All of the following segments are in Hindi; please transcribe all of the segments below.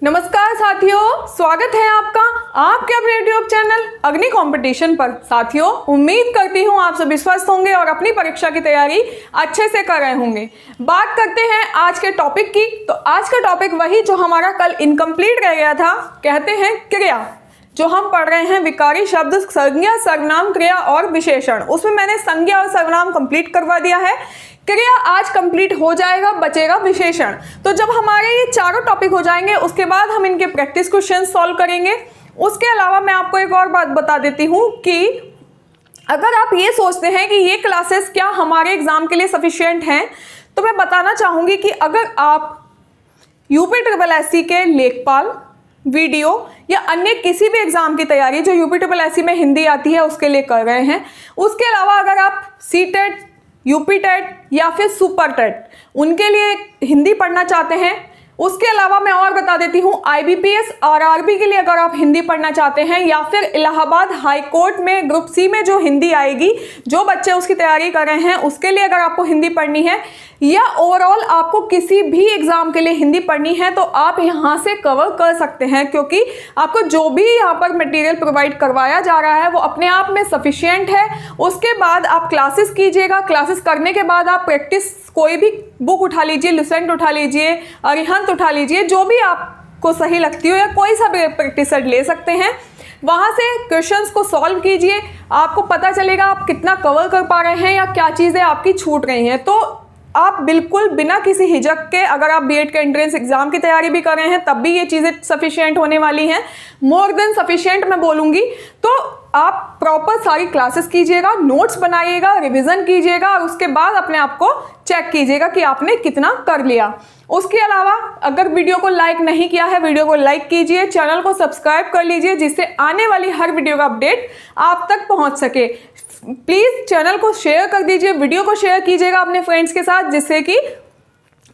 नमस्कार साथियों, स्वागत है आपका आपके अपने यूट्यूब चैनल अग्नि कंपटीशन पर। साथियों, उम्मीद करती हूँ आप सभी स्वस्थ होंगे और अपनी परीक्षा की तैयारी अच्छे से कर रहे होंगे। बात करते हैं आज के टॉपिक की। तो आज का टॉपिक वही जो हमारा कल इनकम्प्लीट रह गया था, कहते हैं क्रिया। जो हम पढ़ रहे हैं विकारी शब्द, संज्ञा, सर्वनाम, क्रिया और विशेषण। उसमें मैंने संज्ञा और सर्वनाम कंप्लीट करवा दिया है। क्रिया आज कंप्लीट हो जाएगा, बचेगा विशेषण। तो जब हमारे ये चारों टॉपिक हो जाएंगे उसके बाद हम इनके प्रैक्टिस क्वेश्चन सॉल्व करेंगे। उसके अलावा मैं आपको एक और बात बता देती हूँ कि अगर आप ये सोचते हैं कि ये क्लासेस क्या हमारे एग्जाम के लिए सफिशिएंट हैं, तो मैं बताना चाहूँगी कि अगर आप UPSSC के लेखपाल, वीडियो या अन्य किसी भी एग्जाम की तैयारी जो UPSSC में हिंदी आती है उसके लिए कर रहे हैं, उसके अलावा अगर आप CTET, UP टेट या फिर सुपर टेट उनके लिए हिंदी पढ़ना चाहते हैं, उसके अलावा मैं और बता देती हूँ IBPS RRB के लिए अगर आप हिंदी पढ़ना चाहते हैं, या फिर इलाहाबाद हाई कोर्ट में ग्रुप C में जो हिंदी आएगी, जो बच्चे उसकी तैयारी कर रहे हैं उसके लिए अगर आपको हिंदी पढ़नी है, या ओवरऑल आपको किसी भी एग्जाम के लिए हिंदी पढ़नी है, तो आप यहाँ से कवर कर सकते हैं। क्योंकि आपको जो भी यहाँ पर मटेरियल प्रोवाइड करवाया जा रहा है वो अपने आप में सफिशिएंट है। उसके बाद आप क्लासेस कीजिएगा, क्लासेस करने के बाद आप प्रैक्टिस कोई भी बुक उठा लीजिए, लुसेंट उठा लीजिए, अरिहंत उठा लीजिए, जो भी आपको सही लगती हो, या कोई सा भी प्रैक्टिस सेट ले सकते हैं। वहाँ से क्वेश्चंस को सॉल्व कीजिए, आपको पता चलेगा आप कितना कवर कर पा रहे हैं या क्या चीज़ें आपकी छूट रही हैं। तो आप बिल्कुल बिना किसी हिचक के, अगर आप बीएड के एंट्रेंस एग्जाम की तैयारी भी कर रहे हैं तब भी ये चीज़ें सफिशिएंट होने वाली हैं, मोर देन सफिशिएंट मैं बोलूँगी। तो आप प्रॉपर सारी क्लासेस कीजिएगा, नोट्स बनाइएगा, रिवीजन कीजिएगा और उसके बाद अपने आप को चेक कीजिएगा कि आपने कितना कर लिया। उसके अलावा अगर वीडियो को लाइक नहीं किया है, वीडियो को लाइक कीजिए, चैनल को सब्सक्राइब कर लीजिए, जिससे आने वाली हर वीडियो का अपडेट आप तक पहुंच सके। प्लीज़ चैनल को शेयर कर दीजिए, वीडियो को शेयर कीजिएगा अपने फ्रेंड्स के साथ, जिससे कि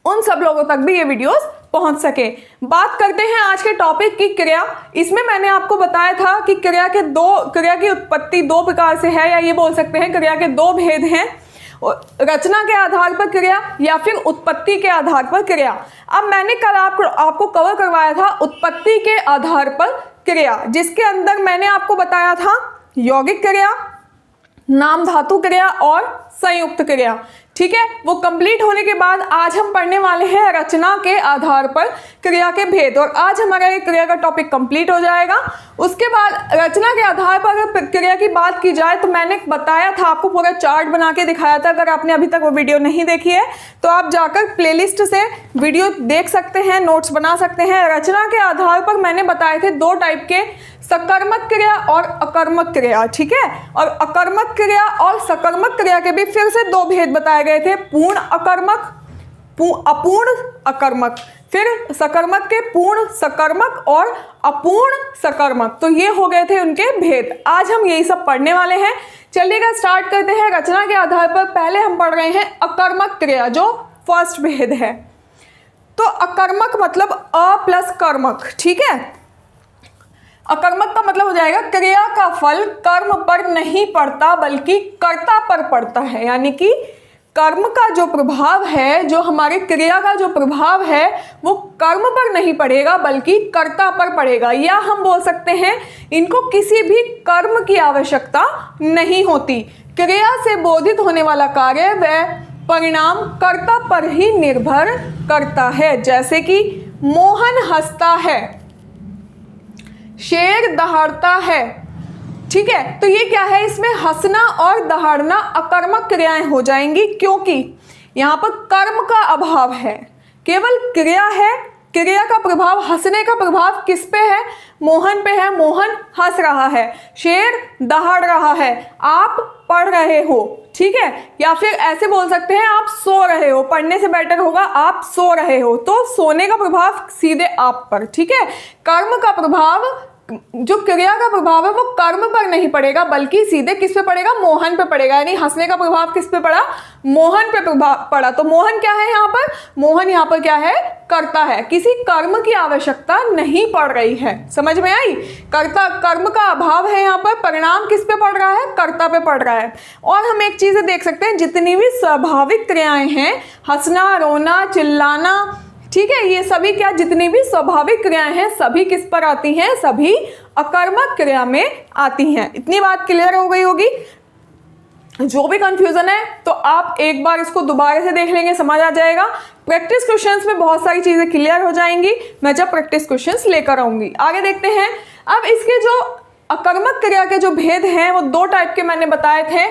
उन सब लोगों तक भी ये वीडियोस पहुंच सके। बात करते हैं आज के टॉपिक की क्रिया। इसमें मैंने आपको बताया था कि क्रिया की उत्पत्ति दो प्रकार से है, या ये बोल सकते हैं क्रिया के दो भेद हैं, रचना के आधार पर क्रिया या फिर उत्पत्ति के आधार पर क्रिया। अब मैंने कल आपको कवर करवाया था उत्पत्ति के आधार पर क्रिया, जिसके अंदर मैंने आपको बताया था यौगिक क्रिया, नाम धातु क्रिया और संयुक्त क्रिया। ठीक है, वो कंप्लीट होने के बाद आज हम पढ़ने वाले हैं रचना के आधार पर क्रिया के भेद, और आज हमारा ये क्रिया का टॉपिक कंप्लीट हो जाएगा। उसके बाद रचना के आधार पर अगर क्रिया की बात की जाए तो मैंने बताया था, आपको पूरा चार्ट बना के दिखाया था। अगर आपने अभी तक वो वीडियो नहीं देखी है तो आप जाकर प्लेलिस्ट से वीडियो देख सकते हैं, नोट्स बना सकते हैं। रचना के आधार पर मैंने बताए थे दो टाइप के, सकर्मक क्रिया और अकर्मक क्रिया। ठीक है, और अकर्मक क्रिया और सकर्मक क्रिया के भी फिर से दो भेद बताए गए थे, पूर्ण अकर्मक, अपूर्ण अकर्मक। फिर सकर्मक के पूर्ण सकर्मक और अपूर्ण सकर्मक, तो ये हो गए थे उनके भेद। आज हम यही सब पढ़ने वाले हैं। चलिएगा स्टार्ट करते हैं। रचना के आधार पर पहले हम पढ़ रहे हैं अकर्मक क्रिया, जो फर्स्ट भेद है। तो अकर्मक मतलब अ प्लस कर्मक। ठीक है, अकर्मक का मतलब हो जाएगा क्रिया का फल कर्म पर नहीं पड़ता बल्कि कर्ता पर पड़ता है। यानी कि कर्म का जो प्रभाव है, जो हमारे क्रिया का जो प्रभाव है, वो कर्म पर नहीं पड़ेगा बल्कि कर्ता पर पड़ेगा। या हम बोल सकते हैं इनको किसी भी कर्म की आवश्यकता नहीं होती। क्रिया से बोधित होने वाला कार्य व परिणाम कर्ता पर ही निर्भर करता है। जैसे कि मोहन हंसता है, शेर दहाड़ता है। ठीक है, तो ये क्या है, इसमें हंसना और दहाड़ना अकर्मक क्रियाएं हो जाएंगी, क्योंकि यहाँ पर कर्म का अभाव है, केवल क्रिया है। क्रिया का प्रभाव, हंसने का प्रभाव किस पे है, मोहन पे है, मोहन हंस रहा है, शेर दहाड़ रहा है, आप पढ़ रहे हो। ठीक है, या फिर ऐसे बोल सकते हैं आप सो रहे हो, पढ़ने से बेटर होगा आप सो रहे हो, तो सोने का प्रभाव सीधे आप पर। ठीक है, कर्म का प्रभाव, जो क्रिया का प्रभाव है वो कर्म पर नहीं पड़ेगा बल्कि सीधे किस पे पड़ेगा, मोहन पे पड़ेगा। यानी हंसने का प्रभाव किस पे पड़ा, मोहन पे प्रभाव पड़ा। तो मोहन क्या है यहाँ पर, मोहन यहाँ पर क्या है, कर्ता है, किसी कर्म की आवश्यकता नहीं पड़ रही है। समझ में आई, कर्ता, कर्म का अभाव है यहाँ पर, परिणाम किस पे पड़ रहा है, कर्ता पे पड़ रहा है। और हम एक चीज देख सकते हैं, जितनी भी स्वाभाविक क्रियाएं हैं, हंसना, रोना, चिल्लाना, ठीक है, ये सभी क्या, जितनी भी स्वाभाविक क्रियाएं हैं सभी किस पर आती हैं, सभी अकर्मक क्रिया में आती हैं। इतनी बात क्लियर हो गई होगी। जो भी कंफ्यूजन है तो आप एक बार इसको दोबारा से देख लेंगे, समझ आ जाएगा। प्रैक्टिस क्वेश्चंस में बहुत सारी चीजें क्लियर हो जाएंगी, मैं जब प्रैक्टिस क्वेश्चंस लेकर आऊंगी। आगे देखते हैं। अब इसके जो अकर्मक क्रिया के जो भेद हैं वो दो टाइप के मैंने बताए थे,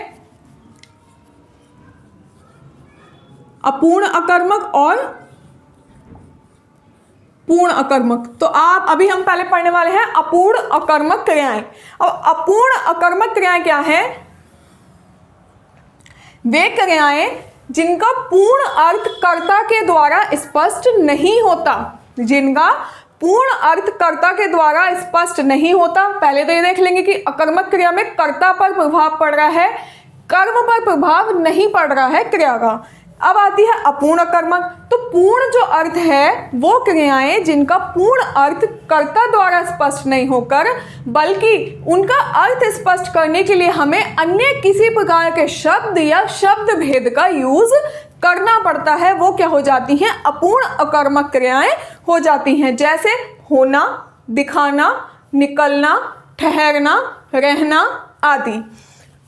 अपूर्ण अकर्मक और पूर्ण अकर्मक। तो आप अभी हम पहले पढ़ने वाले हैं अपूर्ण अकर्मक क्रियाएं। अब अपूर्ण अकर्मक क्रियाएं क्या है? वे क्रियाएं जिनका पूर्ण अर्थ कर्ता के द्वारा स्पष्ट नहीं होता, जिनका पूर्ण अर्थ कर्ता के द्वारा स्पष्ट नहीं होता। पहले तो ये देख लेंगे कि अकर्मक क्रिया में कर्ता पर प्रभाव पड़ रहा है, कर्म पर प्रभाव नहीं पड़ रहा है क्रिया का। अब आती है अपूर्ण अकर्मक। तो पूर्ण जो अर्थ है वो क्रियाएं जिनका पूर्ण अर्थ कर्ता द्वारा स्पष्ट नहीं होकर बल्कि उनका अर्थ स्पष्ट करने के लिए हमें अन्य किसी प्रकार के शब्द या शब्द भेद का यूज करना पड़ता है, वो क्या हो जाती हैं? अपूर्ण अकर्मक क्रियाएं हो जाती हैं। जैसे होना, दिखाना, निकलना, ठहरना, रहना आदि।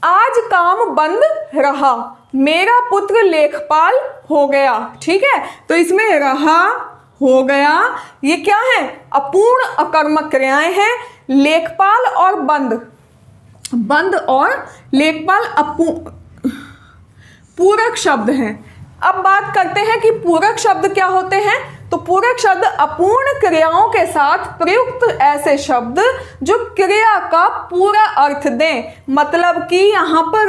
आज काम बंद रहा, मेरा पुत्र लेखपाल हो गया। ठीक है, तो इसमें रहा, हो गया, ये क्या है? अपूर्ण अकर्मक क्रियाएं हैं। लेखपाल और बंद, बंद और लेखपाल पूरक शब्द हैं। अब बात करते हैं कि पूरक शब्द क्या होते हैं। तो पूरक शब्द अपूर्ण क्रियाओं के साथ प्रयुक्त ऐसे शब्द जो क्रिया का पूरा अर्थ दें। मतलब कि यहाँ पर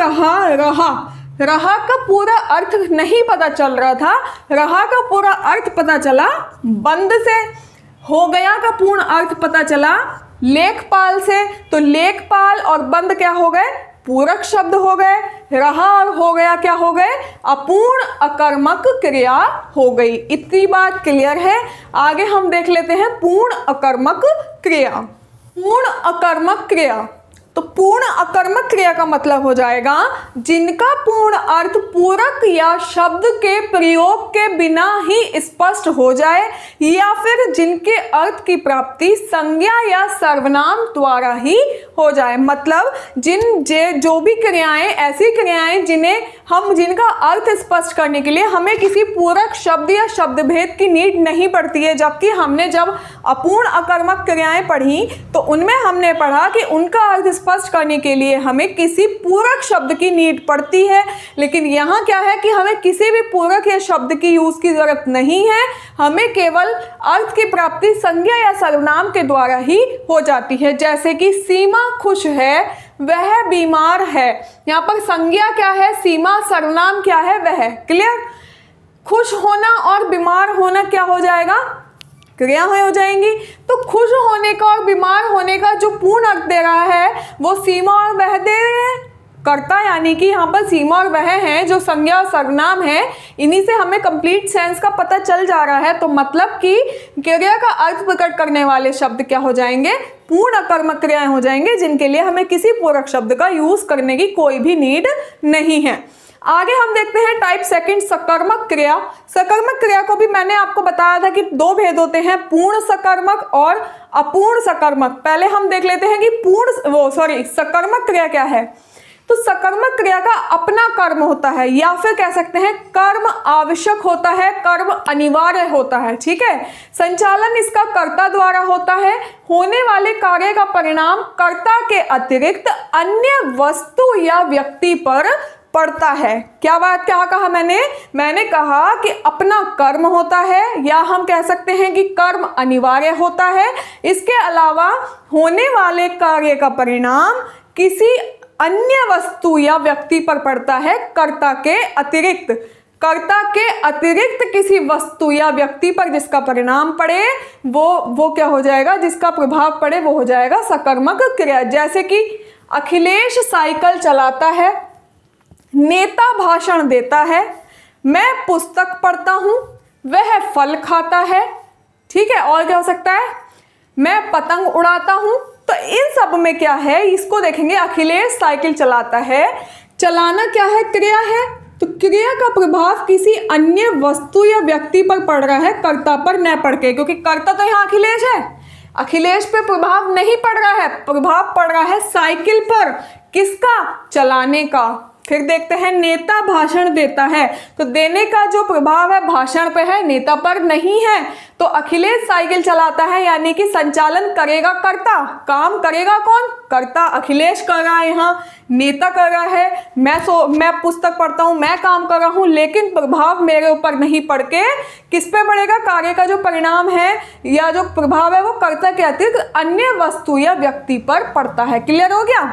रहा का पूरा अर्थ नहीं पता चल रहा था, रहा का पूरा अर्थ पता चला बंद से। हो गया का पूर्ण अर्थ पता चला लेखपाल से। तो लेखपाल और बंद क्या हो गए? पूरक शब्द हो गए। रहा और हो गया क्या हो गए? अपूर्ण अकर्मक क्रिया हो गई। इतनी बात क्लियर है। आगे हम देख लेते हैं पूर्ण अकर्मक क्रिया। पूर्ण अकर्मक क्रिया, तो पूर्ण अकर्मक क्रिया का मतलब हो जाएगा जिनका पूर्ण अर्थ पूरक या शब्द के प्रयोग के बिना ही स्पष्ट हो जाए या फिर जिनके अर्थ की प्राप्ति संज्ञा या सर्वनाम द्वारा ही हो जाए। मतलब जो भी क्रियाएं, ऐसी क्रियाएं जिनका अर्थ स्पष्ट करने के लिए हमें किसी पूरक शब्द या शब्द भेद की नीड नहीं पड़ती है। जबकि हमने जब अपूर्ण अकर्मक क्रियाएं पढ़ी तो उनमें हमने पढ़ा कि उनका अर्थ स्पष्ट करने के लिए हमें किसी पूरक शब्द की नीड पड़ती है। लेकिन यहाँ क्या है कि हमें किसी भी पूरक या शब्द की यूज की जरूरत नहीं है, हमें केवल अर्थ की प्राप्ति संज्ञा या सर्वनाम के द्वारा ही हो जाती है। जैसे कि सीमा खुश है, वह बीमार है। यहाँ पर संज्ञा क्या है? सीमा, सर्वनाम क्या है? वह। क्लियर? खुश होना और बीमार होना क्या हो जाएगा? क्रिया हो जाएंगी। तो खुश होने का और बीमार होने का जो पूर्ण अर्थ दे रहा है वो सीमा और वह दे रहे हैं कर्ता, यानी कि यहाँ पर सीमा और वह हैं जो संज्ञा और सर्वनाम है। इन्हीं से हमें कंप्लीट सेंस का पता चल जा रहा है। तो मतलब कि क्रिया का अर्थ प्रकट करने वाले शब्द क्या हो जाएंगे? पूर्ण अकर्मक क्रियाएं हो जाएंगे, जिनके लिए हमें किसी पूरक शब्द का यूज करने की कोई भी नीड नहीं है। आगे हम देखते हैं टाइप सेकंड, सकर्मक क्रिया। सकर्मक क्रिया को भी मैंने आपको बताया था कि दो भेद होते हैं, पूर्ण सकर्मक और अपूर्ण सकर्मक। पहले हम देख लेते हैं कि सकर्मक क्रिया क्या है। तो सकर्मक क्रिया का अपना कर्म होता है, या फिर कह सकते हैं कर्म आवश्यक होता है, कर्म अनिवार्य होता है। ठीक है, संचालन इसका कर्ता द्वारा होता है। होने वाले कार्य का परिणाम कर्ता के अतिरिक्त अन्य वस्तु या व्यक्ति पर पड़ता है। क्या कहा मैंने कहा कि अपना कर्म होता है, या हम कह सकते हैं कि कर्म अनिवार्य होता है। इसके अलावा होने वाले कार्य का परिणाम किसी अन्य वस्तु या व्यक्ति पर पड़ता है, कर्ता के अतिरिक्त किसी वस्तु या व्यक्ति पर जिसका परिणाम पड़े वो क्या हो जाएगा? जिसका प्रभाव पड़े वो हो जाएगा सकर्मक क्रिया। जैसे कि अखिलेश साइकिल चलाता है, नेता भाषण देता है, मैं पुस्तक पढ़ता हूं, वह फल खाता है। ठीक है, और क्या हो सकता है? मैं पतंग उड़ाता हूं। तो इन सब में क्या है, इसको देखेंगे। अखिलेश साइकिल चलाता है, चलाना क्या है? क्रिया है। तो क्रिया का प्रभाव किसी अन्य वस्तु या व्यक्ति पर पड़ रहा है, कर्ता पर न पड़ के, क्योंकि कर्ता तो यहाँ अखिलेश है। अखिलेश पे प्रभाव नहीं पड़ रहा है, प्रभाव पड़ रहा है साइकिल पर। किसका? चलाने का। फिर देखते हैं नेता भाषण देता है, तो देने का जो प्रभाव है भाषण पे है, नेता पर नहीं है। तो अखिलेश साइकिल चलाता है, यानी कि संचालन करेगा कर्ता, काम करेगा कौन? कर्ता। अखिलेश कर रहा है, यहाँ नेता कर रहा है। मैं पुस्तक पढ़ता हूँ, मैं काम कर रहा हूँ, लेकिन प्रभाव मेरे ऊपर नहीं पड़ के किस पे पड़ेगा? कार्य का जो परिणाम है या जो प्रभाव है वो कर्ता के अतिरिक्त अन्य वस्तु या व्यक्ति पर पड़ता है। क्लियर हो गया?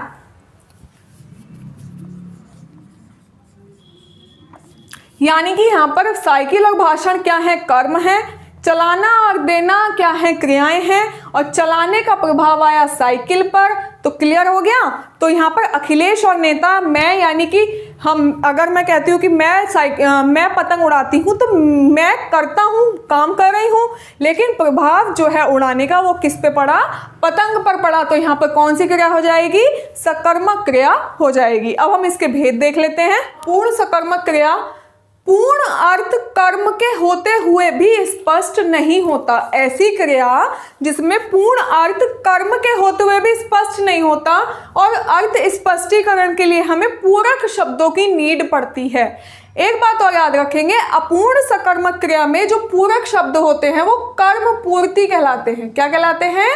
यानी कि यहाँ पर साइकिल और भाषण क्या है? कर्म है। चलाना और देना क्या है? क्रियाएं हैं। और चलाने का प्रभाव आया साइकिल पर, तो क्लियर हो गया। तो यहाँ पर अखिलेश और नेता, मैं यानी कि हम, अगर मैं कहती हूँ कि मैं पतंग उड़ाती हूँ, तो मैं करता हूँ, काम कर रही हूँ, लेकिन प्रभाव जो है उड़ाने का वो किस पे पड़ा? पतंग पर पड़ा। तो यहाँ पर कौन सी क्रिया हो जाएगी? सकर्मक क्रिया हो जाएगी। अब हम इसके भेद देख लेते हैं। पूर्ण सकर्मक क्रिया, पूर्ण अर्थ कर्म के होते हुए भी स्पष्ट नहीं होता। ऐसी क्रिया जिसमें पूर्ण अर्थ कर्म के होते हुए भी स्पष्ट नहीं होता, और अर्थ स्पष्टीकरण के लिए हमें पूरक शब्दों की नीड पड़ती है। एक बात और याद रखेंगे, अपूर्ण सकर्मक क्रिया में जो पूरक शब्द होते हैं वो कर्म पूर्ति कहलाते हैं। क्या कहलाते हैं?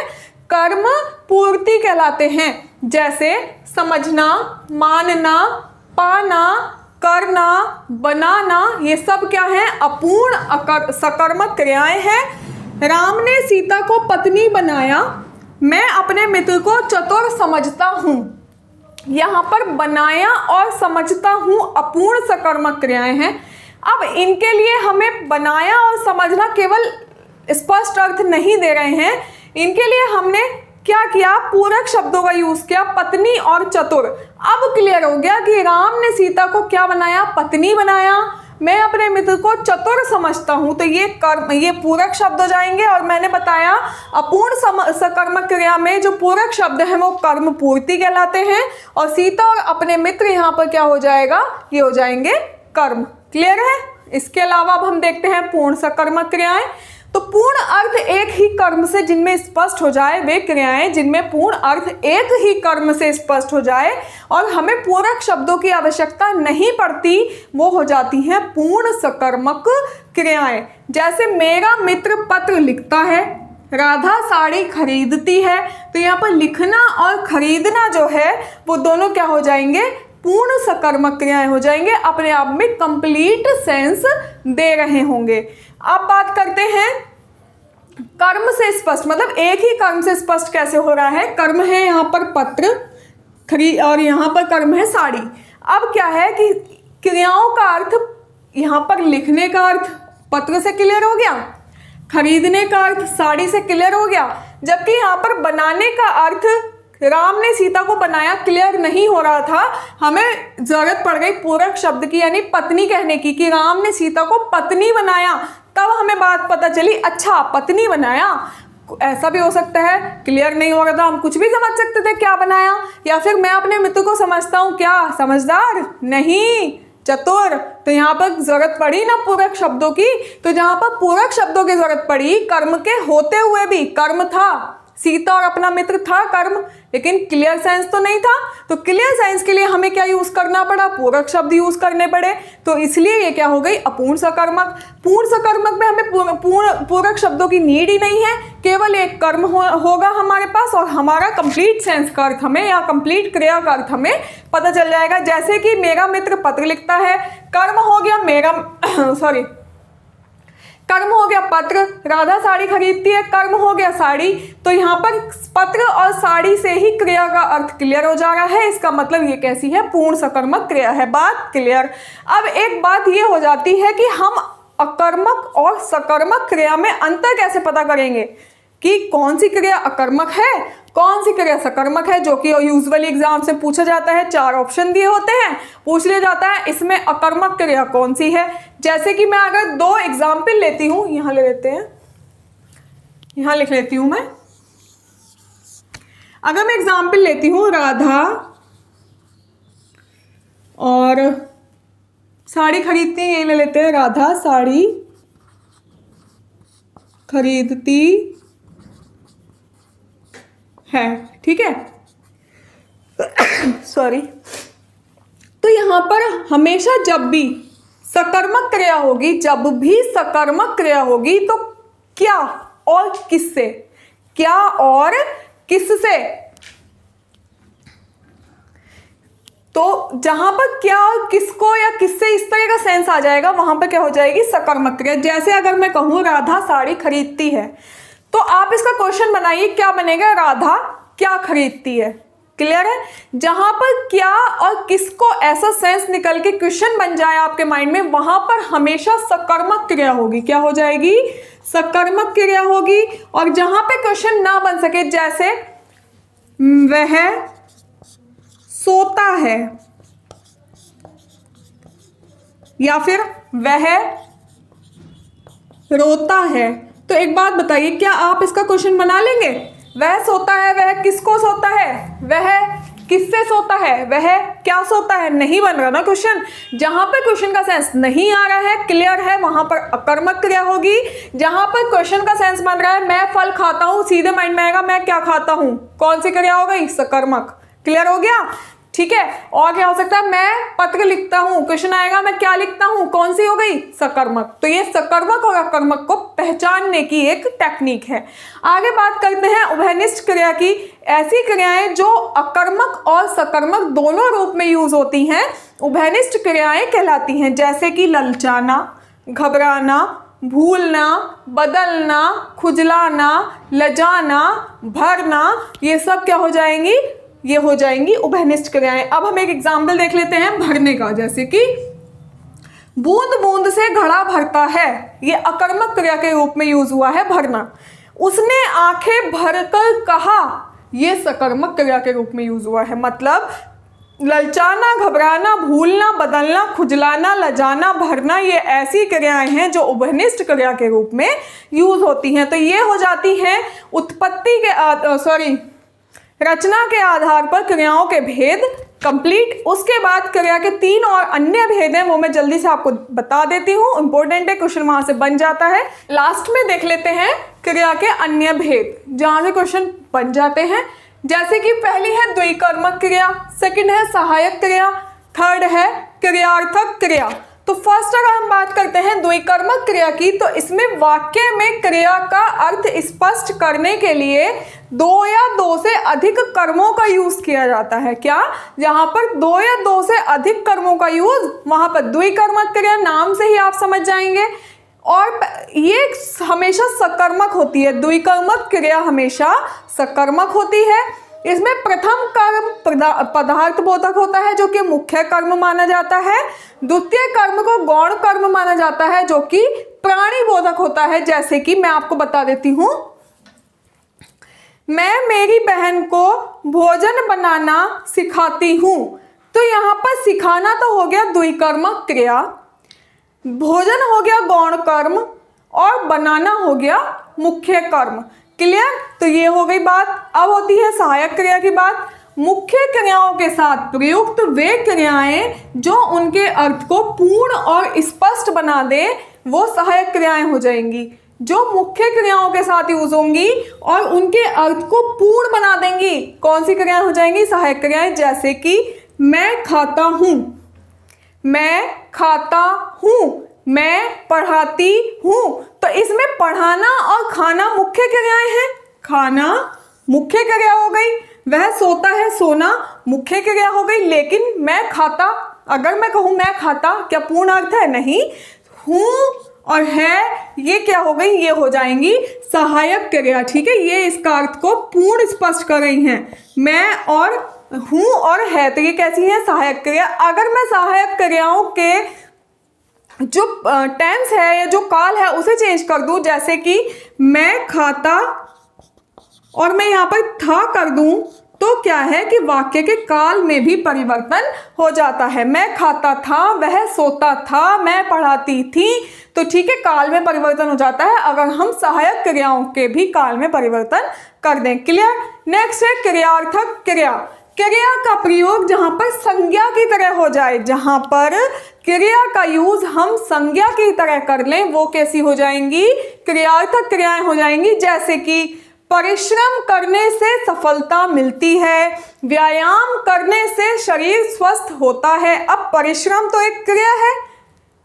कर्म पूर्ति कहलाते हैं। जैसे समझना, मानना, पाना, करना, बनाना, ये सब क्या है? अपूर्ण सकर्मक क्रियाएं हैं। राम ने सीता को पत्नी बनाया, मैं अपने मित्र को चतुर समझता हूँ। यहाँ पर बनाया और समझता हूँ अपूर्ण सकर्मक क्रियाएं हैं। अब इनके लिए हमें बनाया और समझना केवल स्पष्ट अर्थ नहीं दे रहे हैं, इनके लिए हमने क्या किया? पूरक शब्दों का यूज किया, पत्नी और चतुर। अब क्लियर हो गया कि राम ने सीता को क्या बनाया? पत्नी बनाया। मैं अपने मित्र को चतुर समझता हूं, तो ये पूरक शब्द हो जाएंगे। और मैंने बताया अपूर्ण सकर्मक क्रिया में जो पूरक शब्द हैं वो कर्म पूर्ति कहलाते हैं, और सीता और अपने मित्र यहाँ पर क्या हो जाएगा? ये हो जाएंगे कर्म। क्लियर है? इसके अलावा अब हम देखते हैं पूर्ण सकर्मक क्रियाएं। तो पूर्ण अर्थ एक ही कर्म से जिनमें स्पष्ट हो जाए, वे क्रियाएं जिनमें पूर्ण अर्थ एक ही कर्म से स्पष्ट हो जाए और हमें पूरक शब्दों की आवश्यकता नहीं पड़ती, वो हो जाती हैं पूर्ण सकर्मक क्रियाएं। जैसे मेरा मित्र पत्र लिखता है, राधा साड़ी खरीदती है। तो यहाँ पर लिखना और खरीदना जो है वो दोनों क्या हो जाएंगे? पूर्ण सकर्मक क्रियाएं हो जाएंगे, अपने आप में कंप्लीट सेंस दे रहे होंगे। अब बात करते हैं कर्म से स्पष्ट, मतलब एक ही कर्म से स्पष्ट कैसे हो रहा है। कर्म है यहाँ पर पत्र और यहाँ पर कर्म है साड़ी। अब क्या है कि क्रियाओं का अर्थ, यहाँ पर लिखने का अर्थ पत्र से क्लियर हो गया, खरीदने का अर्थ साड़ी से क्लियर हो गया, जबकि यहाँ पर बनाने का अर्थ राम ने सीता को बनाया क्लियर नहीं हो रहा था। हमें जरूरत पड़ गई पूरक शब्द की, यानी पत्नी कहने की, कि राम ने सीता को पत्नी बनाया। तब हमें बात पता चली, अच्छा पत्नी बनाया। ऐसा भी हो सकता है क्लियर नहीं हो रहा था, हम कुछ भी समझ सकते थे क्या बनाया। या फिर मैं अपने मित्र को समझता हूँ क्या? समझदार नहीं, चतुर। तो यहाँ पर जरूरत पड़ी ना पूरक शब्दों की। तो जहाँ पर पूरक शब्दों की जरूरत पड़ी, कर्म के होते हुए भी, कर्म था, सीता और अपना मित्र था कर्म, लेकिन क्लियर साइंस तो नहीं था। तो क्लियर साइंस के लिए हमें क्या यूज करना पड़ा? पूरक शब्द यूज करने पड़े। तो इसलिए ये क्या हो गई? अपूर्ण सकर्मक। पूर्ण सकर्मक में हमें पूरक शब्दों की नीड ही नहीं है, केवल एक कर्म होगा हमारे पास और हमारा कंप्लीट सेंस का अर्थ हमें, या कंप्लीट क्रिया का अर्थ हमें पता चल जाएगा। जैसे कि मेरा मित्र पत्र लिखता है, कर्म हो गया मेरा कर्म हो गया पत्र। राधा साड़ी खरीदती है, कर्म हो गया साड़ी। तो यहाँ पर पत्र और साड़ी से ही क्रिया का अर्थ क्लियर हो जा रहा है। इसका मतलब ये कैसी है? पूर्ण सकर्मक क्रिया है। बात क्लियर। अब एक बात ये हो जाती है कि हम अकर्मक और सकर्मक क्रिया में अंतर कैसे पता करेंगे कि कौन सी क्रिया अकर्मक है, कौन सी क्रिया सकर्मक है, जो कि यूजुअली एग्जाम से पूछा जाता है। 4 ऑप्शन दिए होते हैं, पूछ लिया जाता है इसमें अकर्मक क्रिया कौन सी है। जैसे कि मैं अगर 2 एग्जाम्पल लेती हूँ, यहाँ ले लेते हैं, यहाँ लिख लेती हूँ मैं। अगर मैं एग्जाम्पल लेती हूँ राधा और साड़ी खरीदती है, ये ले लेते हैं, राधा साड़ी खरीदती है, ठीक है। सॉरी। तो यहां पर हमेशा जब भी सकर्मक क्रिया होगी, जब भी सकर्मक क्रिया होगी, तो क्या और किससे, क्या और किससे, तो जहां पर क्या और किसको या किससे इस तरह का सेंस आ जाएगा, वहां पर क्या हो जाएगी, सकर्मक क्रिया। जैसे अगर मैं कहूं राधा साड़ी खरीदती है, तो आप इसका क्वेश्चन बनाइए, क्या बनेगा, राधा क्या खरीदती है। क्लियर है। जहां पर क्या और किसको ऐसा सेंस निकल के क्वेश्चन बन जाए आपके माइंड में, वहां पर हमेशा सकर्मक क्रिया होगी। क्या हो जाएगी, सकर्मक क्रिया होगी। और जहां पे क्वेश्चन ना बन सके, जैसे वह सोता है या फिर वह रोता है, तो एक बात बताइए, क्या आप इसका क्वेश्चन बना लेंगे। वह सोता है, वह किसको सोता है, वह किससे सोता है, वह क्या सोता है, नहीं बन रहा ना क्वेश्चन। जहां पर क्वेश्चन का सेंस नहीं आ रहा है, क्लियर है, वहां पर अकर्मक क्रिया होगी। जहां पर क्वेश्चन का सेंस बन रहा है, मैं फल खाता हूं, सीधे माइंड में आएगा मैं क्या खाता हूं, कौन सी क्रिया हो गई, सकर्मक। क्लियर हो गया, ठीक है। और क्या हो सकता है, मैं पत्र लिखता हूं, क्वेश्चन आएगा मैं क्या लिखता हूं, कौन सी हो गई, सकर्मक। तो ये सकर्मक और अकर्मक को पहचानने की एक टेक्निक है। आगे बात करते हैं उभयनिष्ठ क्रिया की। ऐसी क्रियाएं जो अकर्मक और सकर्मक दोनों रूप में यूज होती हैं, उभयनिष्ठ क्रियाएं कहलाती हैं। जैसे कि ललचाना, घबराना, भूलना, बदलना, खुजलाना, लजाना, भरना, ये सब क्या हो जाएंगी, ये हो जाएंगी उभयनिष्ठ क्रियाएं। अब हम एक एग्जाम्पल देख लेते हैं भरने का। जैसे कि बूंद बूंद से घड़ा भरता है, ये अकर्मक क्रिया के रूप में यूज हुआ है, भरना। उसने आंखें भरकर कहा, ये सकर्मक क्रिया के रूप में यूज हुआ है। मतलब ललचाना, घबराना, भूलना, बदलना, खुजलाना, लजाना, भरना, ये ऐसी क्रियाएं हैं जो उभयनिष्ठ क्रिया के रूप में यूज होती हैं। तो ये हो जाती हैं उत्पत्ति के रचना के आधार पर क्रियाओं के भेद कंप्लीट। उसके बाद क्रिया के 3 और अन्य भेद हैं, वो मैं जल्दी से आपको बता देती हूँ, इंपॉर्टेंट है, क्वेश्चन वहां से बन जाता है। लास्ट में देख लेते हैं क्रिया के अन्य भेद, जहां से क्वेश्चन बन जाते हैं। जैसे कि पहली है द्विकर्मक क्रिया, सेकंड है सहायक क्रिया, थर्ड है क्रियार्थक क्रिया। तो फर्स्ट अगर हम बात करते हैं द्विकर्मक क्रिया की, तो इसमें वाक्य में क्रिया का अर्थ स्पष्ट करने के लिए 2 या 2 से अधिक कर्मों का यूज किया जाता है। क्या, जहां पर 2 या 2 से अधिक कर्मों का यूज, वहां पर द्विकर्मक क्रिया, नाम से ही आप समझ जाएंगे। और ये हमेशा सकर्मक होती है, द्विकर्मक क्रिया हमेशा सकर्मक होती है। इसमें प्रथम कर्म पदार्थ बोधक होता है, जो कि मुख्य कर्म माना जाता है। द्वितीय कर्म को गौण कर्म माना जाता है, जो कि प्राणी बोधक होता है। जैसे कि मैं आपको बता देती हूं, मैं मेरी बहन को भोजन बनाना सिखाती हूं। तो यहां पर सिखाना तो हो गया द्विकर्मक क्रिया, भोजन हो गया गौण कर्म, और बनाना हो गया मुख्य कर्म। क्लियर। तो ये हो गई बात। अब होती है सहायक क्रिया की बात। मुख्य क्रियाओं के साथ प्रयुक्त वे क्रियाएं जो उनके अर्थ को पूर्ण और स्पष्ट बना दे, वो सहायक क्रियाएं हो जाएंगी। जो मुख्य क्रियाओं के साथ यूज होंगी और उनके अर्थ को पूर्ण बना देंगी, कौन सी क्रियाएं हो जाएंगी, सहायक क्रियाएं। जैसे कि मैं खाता हूं, मैं खाता हूं, मैं पढ़ाती हूं। तो इसमें पढ़ाना और खाना मुख्य क्रियाएं हैं। खाना मुख्य क्रिया हो गई, वह सोता है, सोना मुख्य क्रिया हो गई। लेकिन मैं खाता, अगर मैं कहूं मैं खाता, क्या पूर्ण अर्थ है, नहीं। हूं और है, ये क्या हो गई, ये हो जाएंगी सहायक क्रिया। ठीक है, ये इसका अर्थ को पूर्ण स्पष्ट कर रही हैं। मैं और हूं और है, तो ये कैसी है, सहायक क्रिया। अगर मैं सहायक क्रियाओं के जो टेंस है या जो काल है उसे चेंज कर दूं, जैसे कि मैं खाता और मैं यहां पर था कर दूं, तो क्या है कि वाक्य के काल में भी परिवर्तन हो जाता है। मैं खाता था, वह सोता था, मैं पढ़ाती थी। तो ठीक है, काल में परिवर्तन हो जाता है अगर हम सहायक क्रियाओं के भी काल में परिवर्तन कर दें। क्लियर। नेक्स्ट है क्रियार्थक क्रिया। क्रिया का प्रयोग जहां पर संज्ञा की तरह हो जाए, जहां पर क्रिया का यूज हम संज्ञा की तरह कर लें वो कैसी हो जाएंगी, क्रियार्थक क्रियाएं हो जाएंगी। जैसे कि परिश्रम करने से सफलता मिलती है, व्यायाम करने से शरीर स्वस्थ होता है। अब परिश्रम तो एक क्रिया है,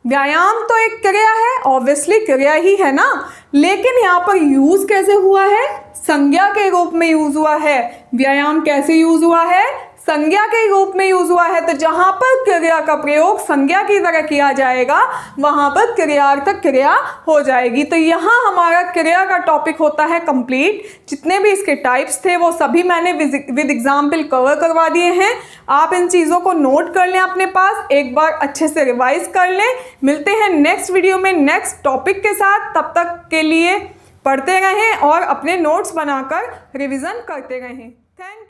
व्यायाम तो एक क्रिया है, ऑब्वियसली क्रिया ही है ना, लेकिन यहाँ पर यूज कैसे हुआ है, संज्ञा के रूप में यूज हुआ है। व्यायाम कैसे यूज हुआ है, संज्ञा के रूप में यूज हुआ है। तो जहां पर क्रिया का प्रयोग संज्ञा की तरह किया जाएगा वहां पर क्रियार्थक क्रिया हो जाएगी। तो यहाँ हमारा क्रिया का टॉपिक होता है कंप्लीट। जितने भी इसके टाइप्स थे वो सभी मैंने विद एग्जाम्पल कवर करवा दिए हैं। आप इन चीज़ों को नोट कर लें अपने पास, एक बार अच्छे से रिवाइज कर लें। मिलते हैं नेक्स्ट वीडियो में नेक्स्ट टॉपिक के साथ। तब तक के लिए पढ़ते रहें और अपने नोट्स बनाकर रिविज़न करते रहें। Thank you.